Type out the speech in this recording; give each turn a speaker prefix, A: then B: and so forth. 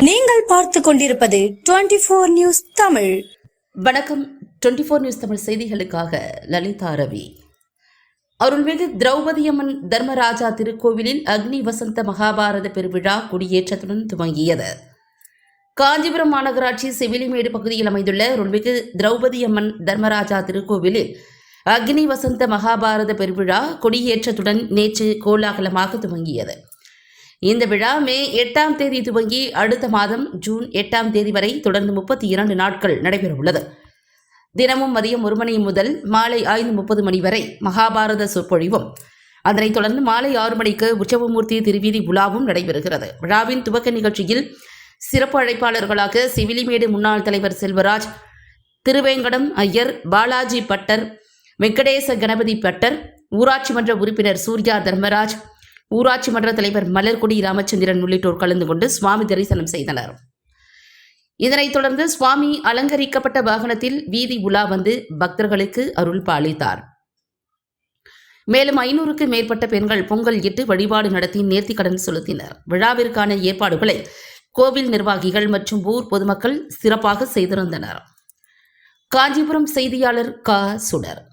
A: நீங்கள் பார்த்து கொண்டிருப்பது 24 நியூஸ் தமிழ்.
B: வணக்கம். 24 நியூஸ் தமிழ் செய்திகளுக்காக லலிதா ரவி. அருள்மிகு திரௌபதியம்மன் தர்மராஜா திருக்கோவிலில் அக்னி வசந்த மகாபாரத பெருவிழா கொடியேற்றத்துடன் துவங்கியது. காஞ்சிபுரம் மாநகராட்சி செவிலிமேடு பகுதியில் அமைந்துள்ள அருள்மிகு திரௌபதியம்மன் தர்மராஜா திருக்கோவிலில் அக்னி வசந்த மகாபாரத பெருவிழா கொடியேற்றத்துடன் நேற்று கோலாகலமாக துவங்கியது. இந்த விழா மே 8ஆம் தேதி துவங்கி அடுத்த மாதம் ஜூன் 8ஆம் தேதி வரை தொடர்ந்து 32 நாட்கள் நடைபெறவுள்ளது. தினமும் மதியம் 1 மணி முதல் மாலை 5:30 மணி வரை மகாபாரத சொற்பொழிவும், அதனைத் தொடர்ந்து மாலை 6 மணிக்கு உற்சவமூர்த்தி திருவீதி உலாவும் நடைபெறுகிறது. விழாவின் துவக்க நிகழ்ச்சியில் சிறப்பு அழைப்பாளர்களாக சிவிலிமேடு முன்னாள் தலைவர் செல்வராஜ், திருவேங்கடம் ஐயர், பாலாஜி பட்டர், வெங்கடேச கணபதி பட்டர், ஊராட்சி மன்ற உறுப்பினர் சூர்யா தர்மராஜ், ஊராட்சி மன்ற தலைவர் மலர்கொடி ராமச்சந்திரன் உள்ளிட்டோர் கலந்து கொண்டு சுவாமி தரிசனம் செய்தனர். இதனைத் தொடர்ந்து சுவாமி அலங்கரிக்கப்பட்ட வாகனத்தில் வீதி உலா வந்து பக்தர்களுக்கு அருள் பாலித்தார். மேலும் 500க்கும் மேற்பட்ட பெண்கள் பொங்கல் இட்டு வழிபாடு நடத்தி நேர்த்திக்கடன் செலுத்தினர். விழாவிற்கான ஏற்பாடுகளை கோவில் நிர்வாகிகள் மற்றும் ஊர் பொதுமக்கள் சிறப்பாக செய்திருந்தனர். காஞ்சிபுரம் செய்தியாளர் க. சுடர்.